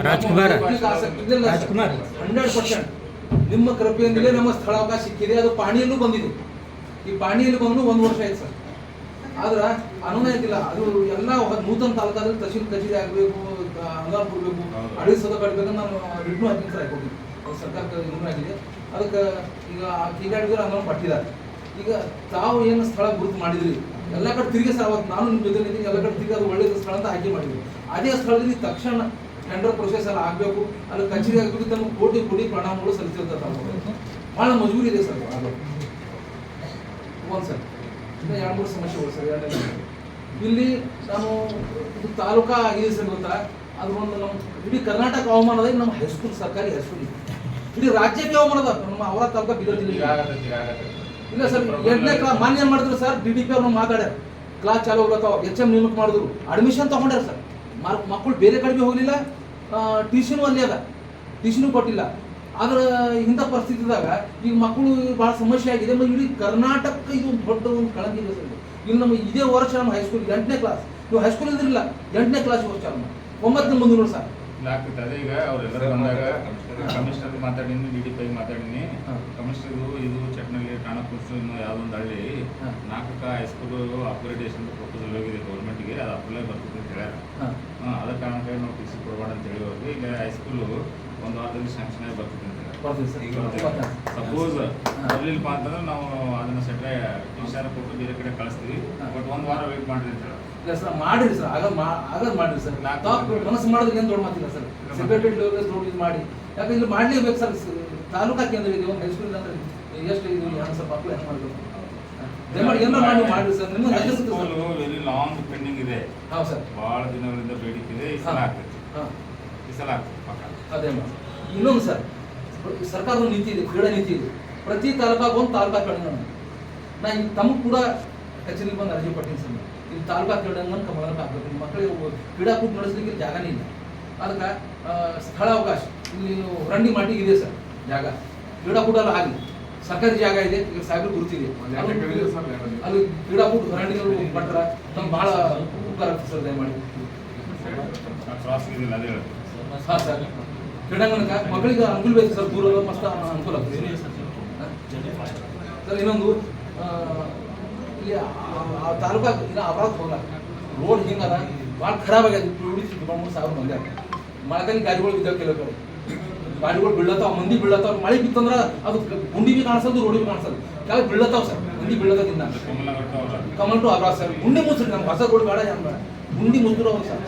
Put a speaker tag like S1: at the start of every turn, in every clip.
S1: ರಾಜ್ಕುಮಾರ್
S2: 100% ನಿಮ್ಮ ಕೃಪೆಯಿಂದಲೇ ನಮ್ಮ ಸ್ಥಳಾವಕಾಶ ಸಿಕ್ಕಿದೆ. ಅದು ಪಾಣಿಯಲ್ಲೂ ಬಂದಿದೆ. ಈ ಪಾಣಿಯಲ್ಲಿ ಬಂದು 1 ವರ್ಷ ಆಯ್ತು ಸರ್. ಆದ್ರೆ ಅನುದಾನ ಇದ್ದಿಲ್ಲ. ಅದು ಎಲ್ಲ ನೂತನ ತಾಲೂಕಾದಲ್ಲಿ ತಹಶೀಲ್ ಕಚೇರಿ ಆಗಬೇಕು, ಅನುದಾನ ಕೊಡಬೇಕು, ಅಡಿಗೆ ಸದ ಕಟ್ಟಬೇಕಂತ ನಾನು ರಿಟ್ನು ಹಾಕಿ ಸರ್ ಹಾಕೊಟ್ಟಿದ್ದೆ. ಅದು ಸರ್ಕಾರಕ್ಕೆ ಇನ್ನೂ ಆಗಿದೆ. ಅದಕ್ಕೆ ಈಗ ಕೀಗಾಡಿದ್ರೆ ಅನುದಾನ ಪಟ್ಟಿದ್ದಾರೆ. ಈಗ ತಾವು ಏನು ಸ್ಥಳ ಗುರುತು ಮಾಡಿದ್ರಿ ಎಲ್ಲ ಕಡೆ ತಿರುಗಿ ಸರ್, ಅವತ್ತು ನಾನು ನಿಮ್ಮ ಜೊತೆ ಇದ್ದೀನಿ, ಎಲ್ಲ ಕಡೆ ತಿರುಗಿ ಅದು ಒಳ್ಳೆಯ ಸ್ಥಳ ಅಂತ ಆಯ್ಕೆ ಮಾಡಿದ್ವಿ. ಅದೇ ಸ್ಥಳದಲ್ಲಿ ತಕ್ಷಣ ಟೆಂಡರ್ ಪ್ರೊಸೆಸ್ ಎಲ್ಲ ಆಗಬೇಕು, ಅಲ್ಲಿ ಕಚೇರಿ ಆಗಬೇಕು, ತಮಗೆ ಕೋಟಿ ಪ್ರಣಾಮಗಳು ಸಲ್ಲಿಸಿರ್ತಾರೆ. ಭಾಳ ಮಜಬೂರಿ ಇದೆ ಸರ್. ಅದು ಒಂದು ಸರ್ ಇನ್ನು 2-3 ಸಮಸ್ಯೆಗಳು ಸರ್. ಇಲ್ಲಿ ನಾನು ಇದು ತಾಲೂಕಾ ಆಗಿದೆ ಸರ್, ಗೊತ್ತಾ? ಅದು ಒಂದು ನಮ್ಮ ಇಡೀ ಕರ್ನಾಟಕ ಹವಾಮಾನದಾಗ ನಮ್ಮ ಹೈಸ್ಕೂಲ್ ಸರ್ಕಾರಿ ಹೈಸ್ಕೂಲ್ ಇದೆ. ಇಡೀ ರಾಜ್ಯಕ್ಕೆ ಹವಾಮಾನದ ನಮ್ಮ ಅವರ ತಾಲೂಕಾ ಬೀದರ್ ಜಿಲ್ಲೆ ಇಲ್ಲ ಸರ್. 8ನೇ ಕ್ಲಾಸ್ ಮಾನ್ಯ ಏನು ಮಾಡಿದ್ರು ಸರ್, DDP ಅವ್ರನ್ನ ಮಾತಾಡ್ಯಾರ. ಕ್ಲಾಸ್ ಚಾಲು ಹೋಗ್ಲತ್ತಾವ, HM ನೇಮಕ ಮಾಡಿದ್ರು, ಅಡ್ಮಿಷನ್ ತೊಗೊಂಡ್ಯಾರ ಸರ್. ಮಕ್ಕಳು ಬೇರೆ ಕಡೆಗೆ ಹೋಗಲಿಲ್ಲ, ಟ್ಯೂಷನು ಅಲ್ಲಿ ಅದ, ಟ್ಯೂಷನು ಕೊಟ್ಟಿಲ್ಲ. ಆದ್ರೆ ಇಂಥ ಪರಿಸ್ಥಿತಿದಾಗ ಈಗ ಮಕ್ಕಳು ಭಾಳ ಸಮಸ್ಯೆ ಆಗಿದೆ. ಇಡೀ ಕರ್ನಾಟಕಕ್ಕೆ ಇದು ದೊಡ್ಡ ಒಂದು ಕಳಂಕ ಇದೆ ಸರ್. ಇಲ್ಲಿ ನಮ್ಮ ಇದೇ ವರ್ಷ ನಮ್ಮ ಹೈಸ್ಕೂಲ್ 8ನೇ ಕ್ಲಾಸ್, ನೀವು ಹೈಸ್ಕೂಲ್ ಇದ್ರಿಲ್ಲ 8ನೇ ಕ್ಲಾಸ್ ವರ್ಷ 9ನೇ ಮುಂದಿನ ಸರ್
S3: ಆಗ್ತದೆ. ಈಗ ಅವರೆಲ್ಲರೂ ಬಂದಾಗ ಕಮಿಷನರ್ ಮಾತಾಡಿನಿ, DDP ಮಾತಾಡಿನಿ. ಕಮಿಷನರ್ ಇದು ಚಟ್ನಲ್ಲಿ ಕಾಣಕೂರ್ಸು ಇನ್ನು ಯಾವುದೊಂದು ಹಳ್ಳಿ 4ಕ್ಕೆ ಹೈಸ್ಕೂಲು ಅಪ್ಗ್ರೇಡೇಷನ್ ಪ್ರಪೋಸಲ್ ಹೋಗಿದೆ ಗೌರ್ಮೆಂಟ್ಗೆ, ಅದು ಅಪ್ಲೈ ಬರ್ತದೆ ಅಂತ ಹೇಳ್ಯಾರ. ಅದ ಕಾರಣಕ್ಕಾಗಿ ನಾವು TC ಕೊಡಬೇಡ ಅಂತ ಹೇಳಿ ಹೋಗಿ ಈಗ ಹೈಸ್ಕೂಲು 1 ವಾರದಲ್ಲಿ ಸ್ಯಾಂಕ್ಷನ್ ಆಗಿ ಬರ್ತದೆ ಅಂತ ಹೇಳಿ. ಸಪೋಸ್ ಬರಲಿಲ್ಲಪ್ಪ ಅಂತಂದ್ರೆ ನಾವು ಅದನ್ನ ಸೆಟ್ರೆ ಟೀಚರ್ ಕೊಟ್ಟು ಬೇರೆ ಕಡೆ ಕಳಿಸ್ತೀವಿ. ಬಟ್ 1 ವಾರ ವೇಟ್ ಮಾಡಿರಿ ಅಂತ ಹೇಳಿ.
S2: ಇಲ್ಲ ಸರ್, ಮಾಡಿರಿ ಸರ್, ಆಗದ್ ಮಾಡಿರಿ ಸರ್. ಮನಸ್ಸು ಮಾಡೋದಕ್ಕೆ ಏನು ದೊಡ್ಡ ಮಾತಿಲ್ಲ ಸರ್. ಸೆಕ್ರೆಟರಿ ಲೆವೆಲ್ ರೋಡ್ ಇದು ಮಾಡಿ, ಯಾಕಂದ್ರೆ ಇಲ್ಲಿ ಮಾಡಲೇಬೇಕು ಸರ್. ತಾಲೂಕಾ ಕೇಂದ್ರ ಇದೆ, ಒಂದು ಹೈಸ್ಕೂಲ್ ಅಂದ್ರೆ ಎಷ್ಟು ಇದು ಸ್ವಲ್ಪ ಮಕ್ಕಳು ಹೆಂಗೆ ಮಾಡಬೇಕು ದಯಮಾಡಿ ಏನೋ ಮಾಡಿ ಸರ್. ನಿಮ್ಮ
S3: ವೆರಿ ಲಾಂಗ್ ಪೆಂಡಿಂಗ್ ಇದೆ.
S2: ಹೌದು ಸರ್,
S3: ಭಾಳ ದಿನಗಳಿಂದ ಬೇಡಿಕೆ ಈ ಸಲ ಆಗ್ತದೆ. ಈ ಸಲ ಆಗ್ತದೆ ಪಕ್ಕ.
S2: ಅದೇ ಮಾಡಿ. ಇನ್ನೊಂದು ಸರ್, ಸರ್ಕಾರದ ನೀತಿ ಇದೆ, ಕ್ರೀಡಾ ನೀತಿ ಇದೆ. ಪ್ರತಿ ತಾಲೂಕಾಗ ಒಂದು ತಾಲೂಕಾ ಕ್ರೀಡಾಂಗಣ. ನಾ ಈಗ ತಮಗೆ ಕೂಡ ಕಚೇರಿಗೆ ಬಂದು ಅರ್ಜಿ ಪಟ್ಟಿನಿ ಸರ್. ಇಲ್ಲಿ ತಾಲೂಕಾ ಕ್ರೀಡಾಂಗಣ ಕಮಲಕ್ಕೆ ಹಾಕಬೇಕು. ಮಕ್ಕಳಿಗೆ ಕ್ರೀಡಾಕೂಟ ನಡೆಸಲಿಕ್ಕೆ ಜಾಗನೇ ಇಲ್ಲ. ಅದಕ್ಕೆ ಸ್ಥಳಾವಕಾಶ ಇಲ್ಲಿ ರಂಡಿ ಮಾಟಿಗೆ ಇದೆ ಸರ್ ಜಾಗ. ಕ್ರೀಡಾಕೂಟ ಎಲ್ಲ ಆಗಲಿ, ಸರ್ಕಾರಿ ಜಾಗ ಇದೆ, ಈಗ ಸಾಹೇಬ್ರು ಗುರುತಿದೆ. ಅಲ್ಲಿ ಕ್ರೀಡಾಕೂಟ ರಂಡಿಗಳು ಮಾಡ್ತಾರ, ನಮ್ಗೆ ಭಾಳ ಉಪಕಾರ ಆಗ್ತದೆ ಸರ್. ದಯಮಾಡಿ ಹಾಂ ಸರ್, ಕ್ರೀಡಾಂಗಣಕ್ಕೆ ಮಕ್ಕಳಿಗೆ ಅನುಕೂಲ ಬೇಕು ಸರ್. ದೂರ ಮಸ್ತ್ ಅನುಕೂಲ ಆಗ್ತದೆ ಸರ್. ಇನ್ನೊಂದು ಇಲ್ಲಿ ತಾಲೂಕಾ ಇಲ್ಲ ಅಪರಾಧ ಹೋಗಲ್ಲ. ರೋಡ್ ಹಿಂಗದ ಭಾಳ ಖರಾಬ್ ಆಗ್ಯದ. 2-3 ಮಂದಿ ಆಗ ಮಳೆಗಾಲಿ ಗಾಡಿಗಳು ಬಿದ್ದಾವ. ಕೆಲವು ಕಡೆ ಗಾಡಿಗಳು ಬೀಳತ್ತಾವ, ಮಂದಿ ಬೀಳತ್ತಾವ. ಮಳೆ ಬಿತ್ತಂದ್ರೆ ಅದು ಗುಂಡಿ ಬಿ ಕಾಣಿಸೋದು, ರೋಡಿ ಬಿ ಕಾಣಿಸೋದು. ಕೆಳಗೆ ಬೀಳತ್ತಾವ ಸರ್, ಮಂದಿ ಬೀಳತ್ತದಿಂದ ಕಮಲ್ ಟು ಅಪರಾಧ ಸರ್. ಗುಂಡಿ ಮುಚ್ಚ್ರಿ, ನಮ್ಗೆ ಹೊಸ ರೋಡ್ ಬೇಡ, ಏನು ಬೇಡ, ಗುಂಡಿ ಮುಚ್ಚಿದ್ರು ಅವ್ರು ಸರ್.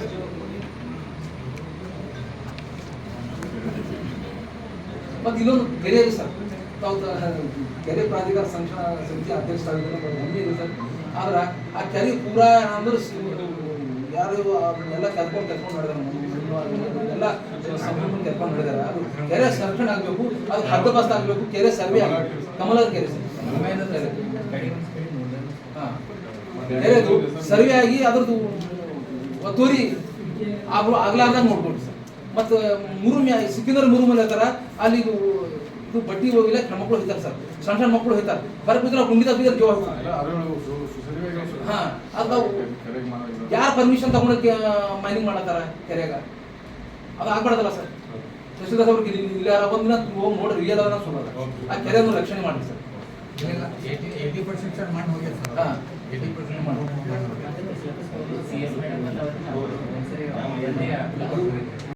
S2: ಮತ್ತು ಇನ್ನೊಂದು ಕೆರೆ ಇದೆ ಸರ್. ತಾವು ಕೆರೆ ಪ್ರಾಧಿಕಾರ ಸಮಿತಿ ಅಧ್ಯಕ್ಷರಾಗಿದ್ದಾರೆ, ಹೆಮ್ಮೆ ಇದೆ ಸರ್. ಆದ್ರೆ ಆ ಕೆರೆ ಪೂರಾ ಅಂದ್ರೆ ಯಾರು ಎಲ್ಲ ಕರ್ಕೊಂಡು ನಡೆದಾರೆ, ಎಲ್ಲ ಸಂಪೂರ್ಣ ಕರ್ಕೊಂಡು ನಡೆದಾರೆ. ಅದು ಕೆರೆ ಸಂರಕ್ಷಣೆ ಆಗಬೇಕು, ಅದು ಹದ್ದುಬಸ್ತ್ ಆಗಬೇಕು, ಕೆರೆ ಸರ್ವೆ ಆಗಬೇಕು. ಕಮಲದ ಕೆರೆ ಸರ್, ಹಾಂ, ಕೆರೆದು ಸರ್ವೆ ಆಗಿ ಅದ್ರದ್ದು ಒತ್ತುವರಿ ಆಗ್ಲಾರ್ದಂಗೆ ನೋಡ್ಕೊಳ್ರಿ ಸರ್. ಮತ್ತು ಸಿಕ್ಕಿದ್ರೆ ಮುರುಮಲ್ಲಿ ಹೇಳ್ತಾರ, ಅಲ್ಲಿ ಇದು ಬಟ್ಟಿ ಹೋಗಿಲ್ಲ, ಮಕ್ಕಳು ಹೋಗ್ತಾರೆ ಸರ್. ಸಣ್ಣ ಮಕ್ಕಳು ಹೋಗ್ತಾರೆ, ಬರ್ಬಿದ್ರೆ ಗುಂಡಿದ ಬಿದ್ದರೆ ಜೀವ ಹೋಗ್ತಾರೆ. ಹಾಂ, ಅದು ಯಾರು ಪರ್ಮಿಷನ್ ತಗೊಂಡಕ್ಕೆ ಮೈನಿಂಗ್ ಮಾಡತ್ತಾರ ಕೆರೆಯಾಗ, ಅದು ಆಗ್ಬಾರ್ದಲ್ಲ ಸರ್. ತಹಶೀಲ್ದಾರ್ ಅವ್ರಿಗೆ ಇಲ್ಲಿ ಯಾರ ಬಂದಿನ ಹೋಗಿ ನೋಡ್ರಿ, ರಿಯಲ್ ಅದ ಸುಳ್ಳಲ್ಲ. ಆ ಕೆರೆಯನ್ನು ರಕ್ಷಣೆ ಮಾಡಿ ಸರ್.
S4: 80% ಮಾಡಿ ಹೋಗ್ಯಾರ ಸರ್.
S2: ಹಾಂ,
S4: 80% ಮಾಡಿ